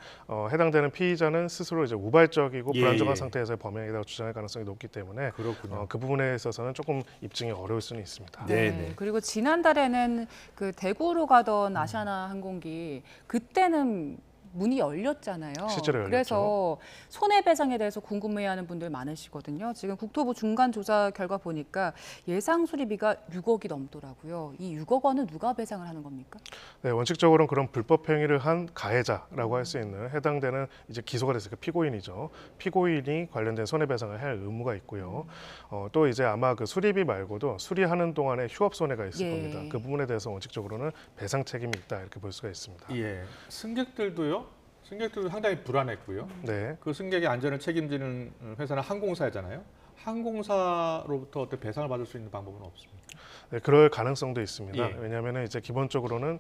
해당되는 피의자는 스스로 이제 우발적이고 예, 불안정한 예. 상태에서의 범행이라고 주장할 가능성이 높기 때문에 그렇군요. 그 부분에 있어서는 조금 입증이 어려울 수는 있습니다. 네. 그리고 지난달에는 그 대구로 가던 아시아나 항공기 그때는 문이 열렸잖아요. 실제로 열렸죠. 그래서 손해배상에 대해서 궁금해하는 분들 많으시거든요. 지금 국토부 중간 조사 결과 보니까 예상 수리비가 6억이 넘더라고요. 이 6억 원은 누가 배상을 하는 겁니까? 네, 원칙적으로는 그런 불법 행위를 한 가해자라고 할 수 있는 해당되는 이제 기소가 됐으니까 피고인이죠. 피고인이 관련된 손해배상을 할 의무가 있고요. 또 이제 아마 그 수리비 말고도 수리하는 동안에 휴업 손해가 있을 예. 겁니다. 그 부분에 대해서 원칙적으로는 배상 책임이 있다 이렇게 볼 수가 있습니다. 예. 승객들도 상당히 불안했고요. 네. 그 승객의 안전을 책임지는 회사는 항공사잖아요. 항공사로부터 어떤 배상을 받을 수 있는 방법은 없습니까? 네, 그럴 가능성도 있습니다. 예. 왜냐하면 이제 기본적으로는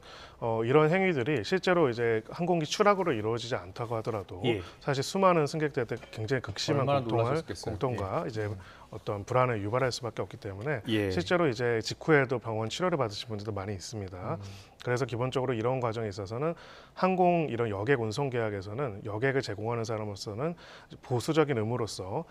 이런 행위들이 실제로 이제 항공기 추락으로 이루어지지 않다고 하더라도 예. 사실 수많은 승객들한테 굉장히 극심한 얼마나 고통을 놀라셨겠어요. 공통과 이제 어떤 불안을 유발할 수밖에 없기 때문에 예. 실제로 이제 직후에도 병원 치료를 받으신 분들도 많이 있습니다. 그래서 기본적으로 이런 과정에 있어서는 항공 이런 여객 운송 계약에서는 여객을 제공하는 사람으로서는 보수적인 의무로서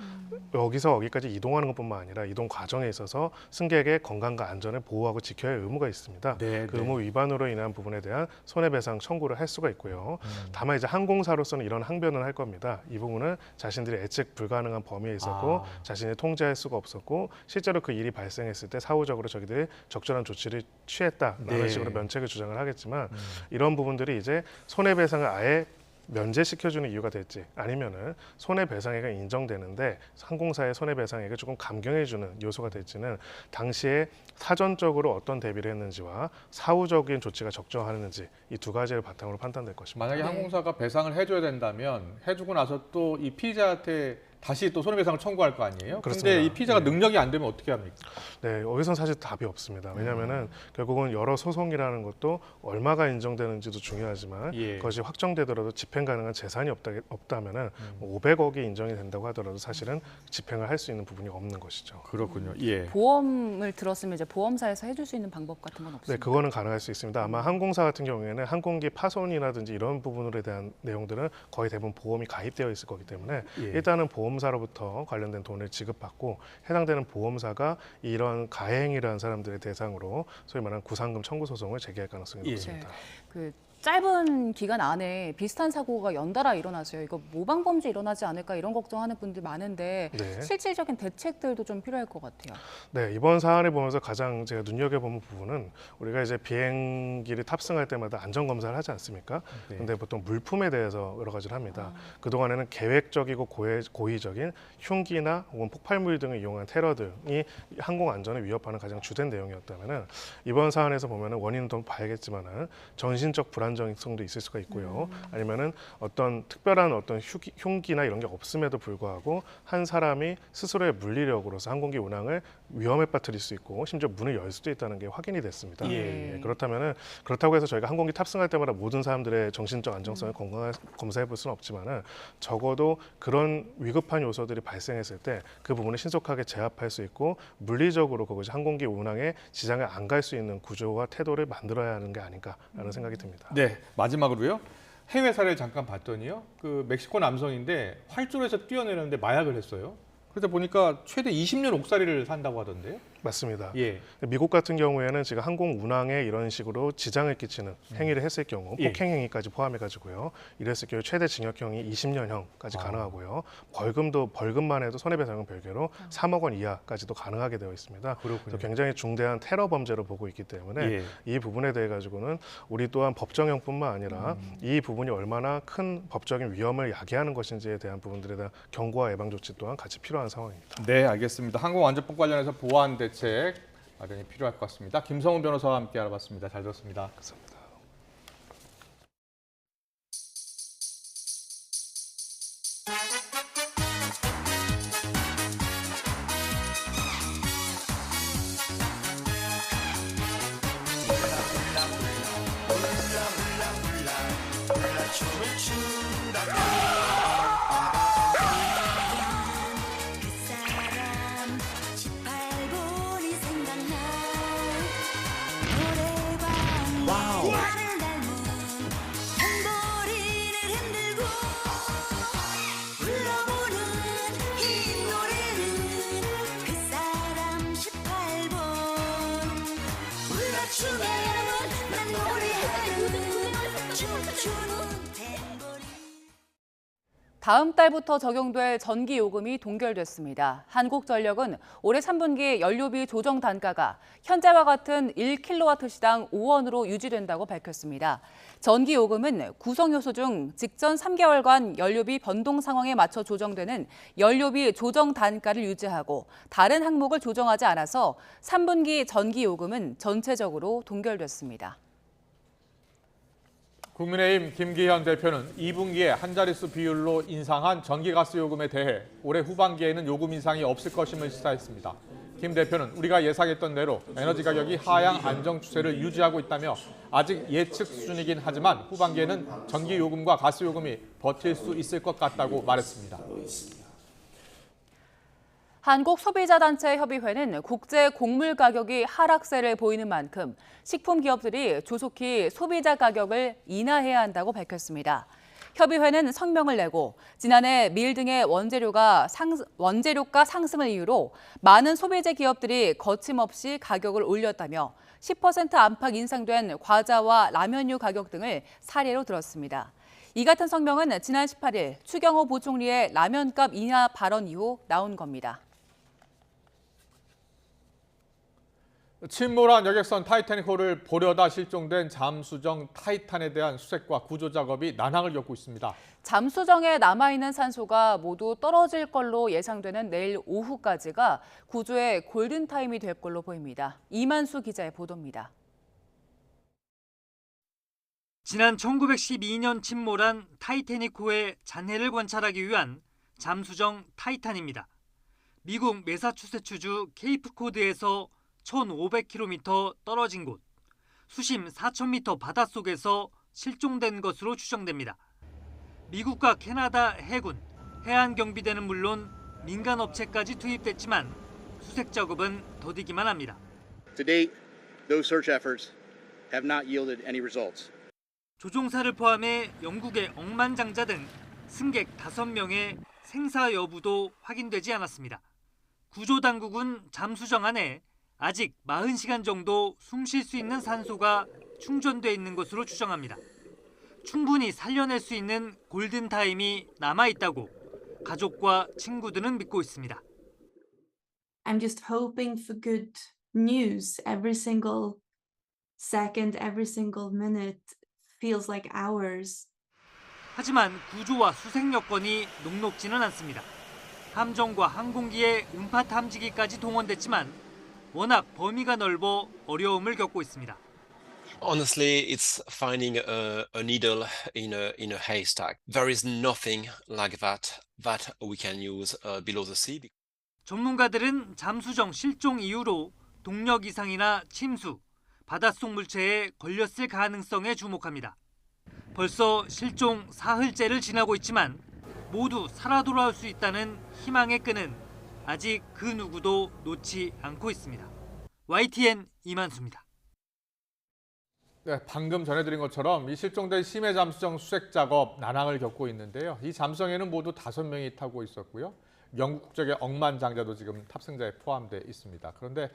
여기서 여기까지 이동하는 것뿐만 아니라 이동 과정에 있어서 승객의 건강과 안전을 보호하고 지켜야 할 의무가 있습니다. 네, 그 네. 의무 위반으로 인한 부분에 대한 손해배상 청구를 할 수가 있고요. 다만 이제 항공사로서는 이런 항변을 할 겁니다. 이 부분은 자신들이 예측 불가능한 범위에 있었고 자신이 통제할 수가 없었고 실제로 그 일이 발생했을 때 사후적으로 저희들이 적절한 조치를 취했다라는 네. 식으로 면책을 주장을 하겠지만 이런 부분들이 이제 손해배상을 아예 면제시켜주는 이유가 될지 아니면은 손해배상액이 인정되는데 항공사의 손해배상액을 조금 감경해주는 요소가 될지는 당시에 사전적으로 어떤 대비를 했는지와 사후적인 조치가 적정하는지 이 두 가지를 바탕으로 판단될 것입니다. 만약에 항공사가 배상을 해줘야 된다면 해주고 나서 또 이 피의자한테 다시 또 손해배상을 청구할 거 아니에요? 그렇습니다. 그런데 이 피해자가 예. 능력이 안 되면 어떻게 합니까? 네, 여기선 사실 답이 없습니다. 왜냐하면은 결국은 여러 소송이라는 것도 얼마가 인정되는지도 중요하지만 예. 그것이 확정되더라도 집행 가능한 재산이 없다면은 500억이 인정이 된다고 하더라도 사실은 집행을 할 수 있는 부분이 없는 것이죠. 그렇군요. 예. 보험을 들었으면 이제 보험사에서 해줄 수 있는 방법 같은 건 네, 없습니까? 그거는 가능할 수 있습니다. 아마 항공사 같은 경우에는 항공기 파손이라든지 이런 부분에 대한 내용들은 거의 대부분 보험이 가입되어 있을 거기 때문에 예. 일단은 보험사로부터 관련된 돈을 지급받고 해당되는 보험사가 이런 가해행위를 한 사람들의 대상으로 소위 말하는 구상금 청구 소송을 제기할 가능성이 예. 높습니다. 그 짧은 기간 안에 비슷한 사고가 연달아 일어나서요. 이거 모방 범죄 일어나지 않을까 이런 걱정하는 분들 많은데 네. 실질적인 대책들도 좀 필요할 것 같아요. 네, 이번 사안을 보면서 가장 제가 눈여겨보는 부분은 우리가 이제 비행기를 탑승할 때마다 안전 검사를 하지 않습니까? 네. 근데 보통 물품에 대해서 여러 가지를 합니다. 그동안에는 계획적이고 고의적인 흉기나 혹은 폭발물 등을 이용한 테러 등이 항공 안전을 위협하는 가장 주된 내용이었다면은 이번 사안에서 보면은 원인은 더 봐야겠지만은 정신적 불안정성도 있을 수가 있고요. 아니면은 어떤 특별한 어떤 흉기나 이런 게 없음에도 불구하고 한 사람이 스스로의 물리력으로서 항공기 운항을 위험에 빠뜨릴 수 있고 심지어 문을 열 수도 있다는 게 확인이 됐습니다. 예. 그렇다고 해서 저희가 항공기 탑승할 때마다 모든 사람들의 정신적 안정성을 검사해 볼 수는 없지만은 적어도 그런 위급한 요소들이 발생했을 때 그 부분을 신속하게 제압할 수 있고 물리적으로 그것이 항공기 운항에 지장을 안 갈 수 있는 구조와 태도를 만들어야 하는 게 아닌가라는 생각이 듭니다. 네, 마지막으로요. 해외 사례를 잠깐 봤더니요. 그 멕시코 남성인데 활주로에서 뛰어내렸는데 마약을 했어요. 그러다 보니까 최대 20년 옥살이를 산다고 하던데요. 맞습니다. 예. 미국 같은 경우에는 지금 항공 운항에 이런 식으로 지장을 끼치는 행위를 했을 경우 예. 폭행행위까지 포함해가지고요. 이랬을 경우 최대 징역형이 20년형까지 가능하고요. 벌금만 해도 손해배상은 별개로 3억 원 이하까지도 가능하게 되어 있습니다. 그렇군요. 굉장히 중대한 테러 범죄로 보고 있기 때문에 예. 이 부분에 대해 가지고는 우리 또한 법정형뿐만 아니라 이 부분이 얼마나 큰 법적인 위험을 야기하는 것인지에 대한 부분들에 대한 경고와 예방 조치 또한 같이 필요한 상황입니다. 네, 알겠습니다. 항공안전법 관련해서 보완 대책 마련이 필요할 것 같습니다. 김성훈 변호사와 함께 알아봤습니다. 잘 들었습니다. 감사합니다. 다음 달부터 적용될 전기 요금이 동결됐습니다. 한국전력은 올해 3분기 연료비 조정 단가가 현재와 같은 1kW시당 5원으로 유지된다고 밝혔습니다. 전기 요금은 구성 요소 중 직전 3개월간 연료비 변동 상황에 맞춰 조정되는 연료비 조정 단가를 유지하고 다른 항목을 조정하지 않아서 3분기 전기 요금은 전체적으로 동결됐습니다. 국민의힘 김기현 대표는 2분기에 한 자릿수 비율로 인상한 전기가스 요금에 대해 올해 후반기에는 요금 인상이 없을 것임을 시사했습니다. 김 대표는 우리가 예상했던 대로 에너지 가격이 하향 안정 추세를 유지하고 있다며 아직 예측 수준이긴 하지만 후반기에는 전기 요금과 가스 요금이 버틸 수 있을 것 같다고 말했습니다. 한국소비자단체협의회는 국제 곡물 가격이 하락세를 보이는 만큼 식품 기업들이 조속히 소비자 가격을 인하해야 한다고 밝혔습니다. 협의회는 성명을 내고 지난해 밀 등의 원재료가 상승을 이유로 많은 소비재 기업들이 거침없이 가격을 올렸다며 10% 안팎 인상된 과자와 라면류 가격 등을 사례로 들었습니다. 이 같은 성명은 지난 18일 추경호 부총리의 라면값 인하 발언 이후 나온 겁니다. 침몰한 여객선 타이타닉호를 보려다 실종된 잠수정 타이탄에 대한 수색과 구조 작업이 난항을 겪고 있습니다. 잠수정에 남아있는 산소가 모두 떨어질 걸로 예상되는 내일 오후까지가 구조의 골든타임이 될 걸로 보입니다. 이만수 기자의 보도입니다. 지난 1912년 침몰한 타이타닉호의 잔해를 관찰하기 위한 잠수정 타이탄입니다. 미국 매사추세츠주 케이프코드에서 1,500km 떨어진 곳, 수심 4,000m 바닷속에서 실종된 것으로 추정됩니다. 미국과 캐나다 해군, 해안경비대는 물론 민간 업체까지 투입됐지만 수색 작업은 더디기만 합니다. To date, those search efforts have not yielded any results. 조종사를 포함해 영국의 억만장자 등 승객 5명의 생사 여부도 확인되지 않았습니다. 구조당국은 잠수정 안에 아직 40시간 정도 숨 쉴 수 있는 산소가 충전돼 있는 것으로 추정합니다. 충분히 살려낼 수 있는 골든타임이 남아있다고 가족과 친구들은 믿고 있습니다. I'm just hoping for good news. Every single second, every single minute feels like hours. 하지만 구조와 수색 여건이 녹록지는 않습니다. 함정과 항공기의 음파 탐지기까지 동원됐지만 워낙 범위가 넓어 어려움을 겪고 있습니다. Honestly, it's finding a needle in a haystack. There is nothing like that we can use below the sea. 전문가들은 잠수정 실종 이후로 동력 이상이나 침수, 바닷속 물체에 걸렸을 가능성에 주목합니다. 벌써 실종 사흘째를 지나고 있지만 모두 살아 돌아올 수 있다는 희망의 끈은 아직 그 누구도 놓지 않고 있습니다. YTN 이만수입니다. 네, 방금 전해드린 것처럼 이 실종된 심해 잠수정 수색 작업 난항을 겪고 있는데요. 이 잠수정에는 모두 5명이 타고 있었고요. 영국 국적의 억만장자도 지금 탑승자에 포함되어 있습니다. 그런데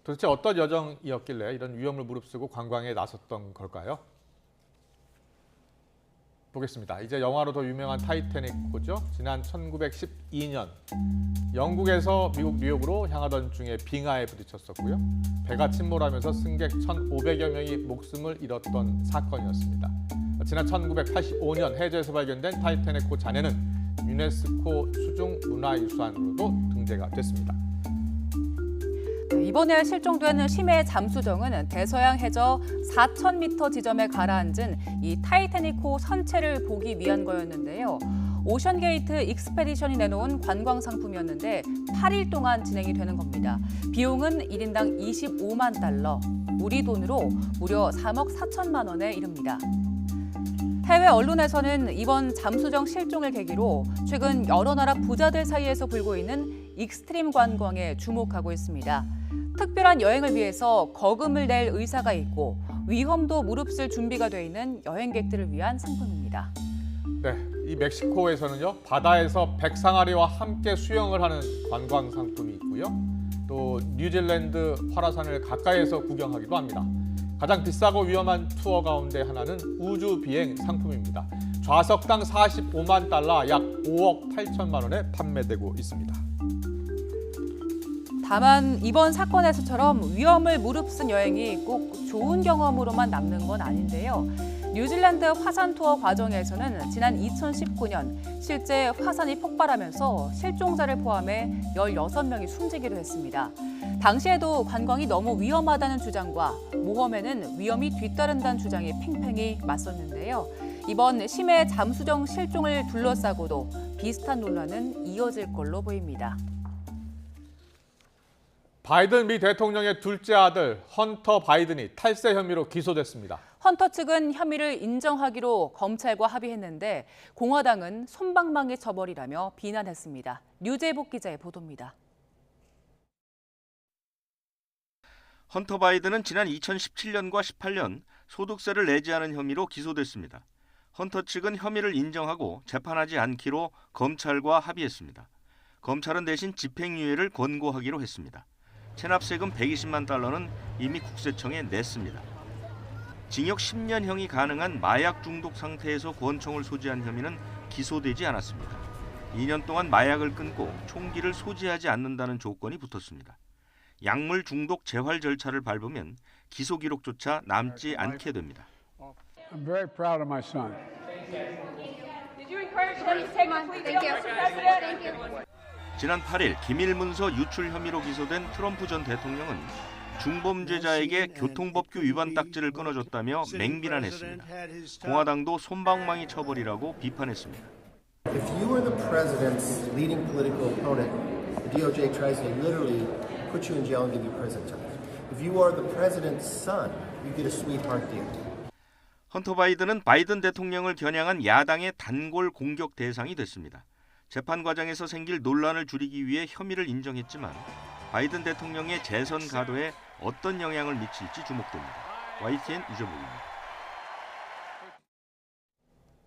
도대체 어떤 여정이었길래 이런 위험을 무릅쓰고 관광에 나섰던 걸까요? 보겠습니다. 이제 영화로도 유명한 타이타닉호죠. 지난 1912년 영국에서 미국 뉴욕으로 향하던 중에 빙하에 부딪혔었고요. 배가 침몰하면서 승객 1,500여 명이 목숨을 잃었던 사건이었습니다. 지난 1985년 해저에서 발견된 타이타닉호 잔해는 유네스코 수중 문화유산으로도 등재가 됐습니다. 이번에 실종된 심해 잠수정은 대서양 해저 4,000m 지점에 가라앉은 이 타이타닉호 선체를 보기 위한 거였는데요. 오션게이트 익스페디션이 내놓은 관광 상품이었는데 8일 동안 진행이 되는 겁니다. 비용은 1인당 25만 달러, 우리 돈으로 무려 3억 4천만 원에 이릅니다. 해외 언론에서는 이번 잠수정 실종을 계기로 최근 여러 나라 부자들 사이에서 불고 있는 익스트림 관광에 주목하고 있습니다. 특별한 여행을 위해서 거금을 낼 의사가 있고 위험도 무릅쓸 준비가 돼 있는 여행객들을 위한 상품입니다. 네, 이 멕시코에서는요, 바다에서 백상아리와 함께 수영을 하는 관광 상품이 있고요. 또 뉴질랜드 활화산을 가까이에서 구경하기도 합니다. 가장 비싸고 위험한 투어 가운데 하나는 우주 비행 상품입니다. 좌석당 45만 달러, 약 5억 8천만 원에 판매되고 있습니다. 다만 이번 사건에서처럼 위험을 무릅쓴 여행이 꼭 좋은 경험으로만 남는 건 아닌데요. 뉴질랜드 화산 투어 과정에서는 지난 2019년 실제 화산이 폭발하면서 실종자를 포함해 16명이 숨지기도 했습니다. 당시에도 관광이 너무 위험하다는 주장과 모험에는 위험이 뒤따른다는 주장이 팽팽히 맞섰는데요. 이번 심해 잠수정 실종을 둘러싸고도 비슷한 논란은 이어질 걸로 보입니다. 바이든 미 대통령의 둘째 아들 헌터 바이든이 탈세 혐의로 기소됐습니다. 헌터 측은 혐의를 인정하기로 검찰과 합의했는데 공화당은 솜방망이 처벌이라며 비난했습니다. 류재복 기자의 보도입니다. 헌터 바이든은 지난 2017년과 18년 소득세를 내지 않은 혐의로 기소됐습니다. 헌터 측은 혐의를 인정하고 재판하지 않기로 검찰과 합의했습니다. 검찰은 대신 집행유예를 권고하기로 했습니다. 체납세금 120만 달러는 이미 국세청에 냈습니다. 징역 10년형이 가능한 마약 중독 상태에서 권총을 소지한 혐의는 기소되지 않았습니다. 2년 동안 마약을 끊고 총기를 소지하지 않는다는 조건이 붙었습니다. 약물 중독 재활 절차를 밟으면 기소 기록조차 남지 않게 됩니다. I'm very proud of my son. Did you encourage him to take a plea deal, Mr. President? 지난 8일 기밀 문서 유출 혐의로 기소된 트럼프 전 대통령은 중범죄자에게 교통법규 위반 딱지를 끊어줬다며 맹비난했습니다. 공화당도 솜방망이 처벌이라고 비판했습니다. If you were the president's leading political opponent, the DOJ tries to literally put you in jail and give you prison time. If you are the president's son, you get a sweetheart deal. 헌터 바이든은 바이든 대통령을 겨냥한 야당의 단골 공격 대상이 됐습니다. 재판 과정에서 생길 논란을 줄이기 위해 혐의를 인정했지만 바이든 대통령의 재선 가도에 어떤 영향을 미칠지 주목됩니다. YTN 이정국입니다.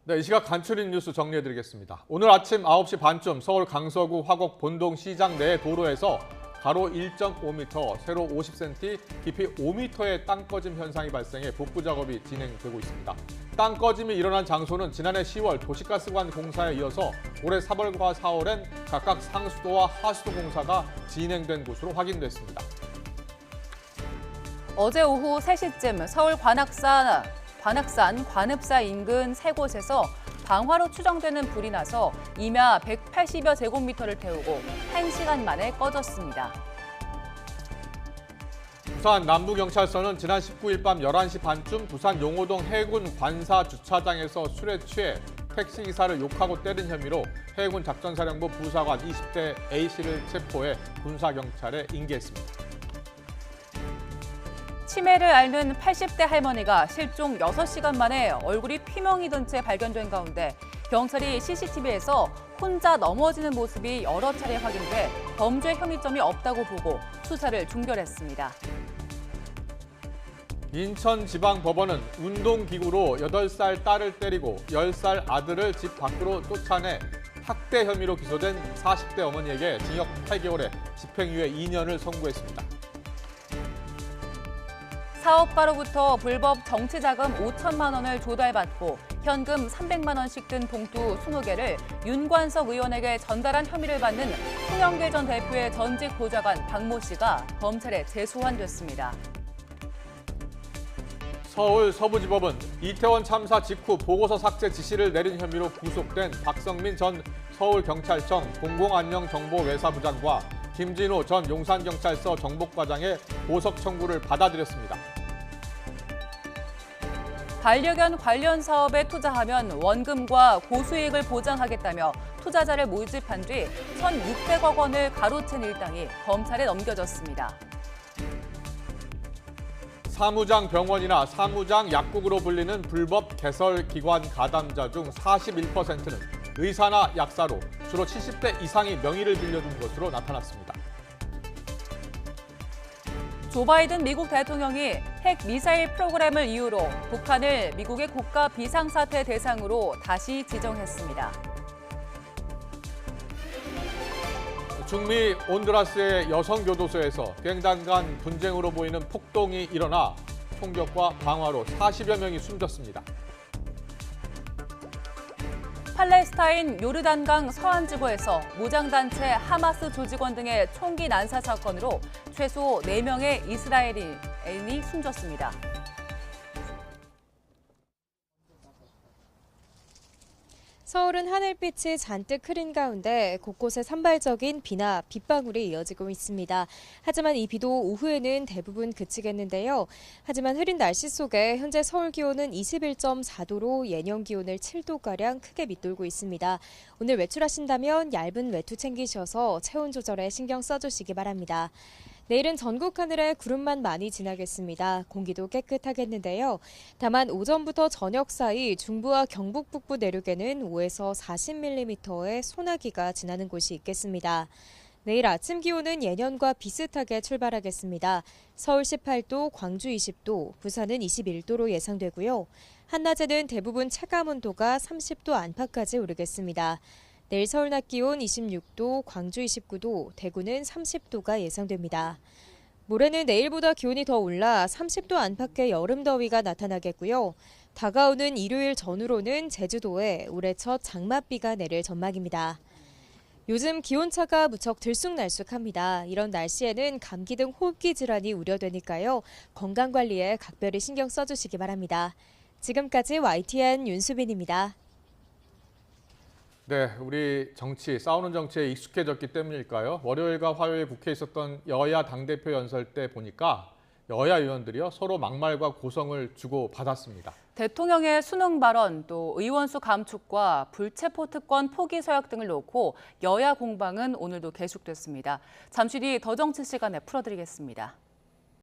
네, 이 시각 간추린 뉴스 정리해드리겠습니다. 오늘 아침 9시 반쯤 서울 강서구 화곡 본동 시장 내 도로에서 가로 1.5m, 세로 50cm, 깊이 5m의 땅 꺼짐 현상이 발생해 복구 작업이 진행되고 있습니다. 땅 꺼짐이 일어난 장소는 지난해 10월 도시가스관 공사에 이어서 올해 3월과 4월엔 각각 상수도와 하수도 공사가 진행된 곳으로 확인됐습니다. 어제 오후 3시쯤 서울 관악산 관읍사 인근 세 곳에서 방화로 추정되는 불이 나서 임야 180여 제곱미터를 태우고 1시간 만에 꺼졌습니다. 부산 남부경찰서는 지난 19일 밤 11시 반쯤 부산 용호동 해군 관사 주차장에서 술에 취해 택시기사를 욕하고 때린 혐의로 해군 작전사령부 부사관 20대 A씨를 체포해 군사경찰에 인계했습니다. 치매를 앓는 80대 할머니가 실종 6시간 만에 얼굴이 피멍이 든 채 발견된 가운데 경찰이 CCTV에서 혼자 넘어지는 모습이 여러 차례 확인돼 범죄 혐의점이 없다고 보고 수사를 종결했습니다. 인천지방법원은 운동기구로 8살 딸을 때리고 10살 아들을 집 밖으로 쫓아내 학대 혐의로 기소된 40대 어머니에게 징역 8개월에 집행유예 2년을 선고했습니다. 사업가로부터 불법 정치자금 5천만 원을 조달받고 현금 300만 원씩 든 봉투 20개를 윤관석 의원에게 전달한 혐의를 받는 송영길 전 대표의 전직 보좌관 박모 씨가 검찰에 재소환됐습니다. 서울 서부지법은 이태원 참사 직후 보고서 삭제 지시를 내린 혐의로 구속된 박성민 전 서울경찰청 공공안녕정보외사부장과 김진호 전 용산경찰서 정복과장의 보석 청구를 받아들였습니다. 반려견 관련 사업에 투자하면 원금과 고수익을 보장하겠다며 투자자를 모집한 뒤 1,600억 원을 가로챈 일당이 검찰에 넘겨졌습니다. 사무장 병원이나 사무장 약국으로 불리는 불법 개설기관 가담자 중 41%는 의사나 약사로 주로 70대 이상이 명의를 빌려준 것으로 나타났습니다. 조 바이든 미국 대통령이 핵 미사일 프로그램을 이유로 북한을 미국의 국가 비상사태 대상으로 다시 지정했습니다. 중미 온두라스의 여성교도소에서 갱단 간 분쟁으로 보이는 폭동이 일어나 총격과 방화로 40여 명이 숨졌습니다. 팔레스타인 요르단강 서안지구에서 무장단체 하마스 조직원 등의 총기 난사 사건으로 최소 4명의 이스라엘인이 숨졌습니다. 서울은 하늘빛이 잔뜩 흐린 가운데 곳곳에 산발적인 비나 빗방울이 이어지고 있습니다. 하지만 이 비도 오후에는 대부분 그치겠는데요. 하지만 흐린 날씨 속에 현재 서울 기온은 21.4도로 예년 기온을 7도가량 크게 밑돌고 있습니다. 오늘 외출하신다면 얇은 외투 챙기셔서 체온 조절에 신경 써주시기 바랍니다. 내일은 전국 하늘에 구름만 많이 지나겠습니다. 공기도 깨끗하겠는데요. 다만 오전부터 저녁 사이 중부와 경북 북부 내륙에는 5에서 40mm의 소나기가 지나는 곳이 있겠습니다. 내일 아침 기온은 예년과 비슷하게 출발하겠습니다. 서울 18도, 광주 20도, 부산은 21도로 예상되고요. 한낮에는 대부분 체감 온도가 30도 안팎까지 오르겠습니다. 내일 서울 낮 기온 26도, 광주 29도, 대구는 30도가 예상됩니다. 모레는 내일보다 기온이 더 올라 30도 안팎의 여름 더위가 나타나겠고요. 다가오는 일요일 전후로는 제주도에 올해 첫 장맛비가 내릴 전망입니다. 요즘 기온차가 무척 들쑥날쑥합니다. 이런 날씨에는 감기 등 호흡기 질환이 우려되니까요. 건강관리에 각별히 신경 써주시기 바랍니다. 지금까지 YTN 윤수빈입니다. 네, 우리 정치, 싸우는 정치에 익숙해졌기 때문일까요? 월요일과 화요일 국회에 있었던 여야 당대표 연설 때 보니까 여야 의원들이요 서로 막말과 고성을 주고받았습니다. 대통령의 수능 발언, 또 의원수 감축과 불체포 특권 포기 서약 등을 놓고 여야 공방은 오늘도 계속됐습니다. 잠시 뒤 더 정치 시간에 풀어드리겠습니다.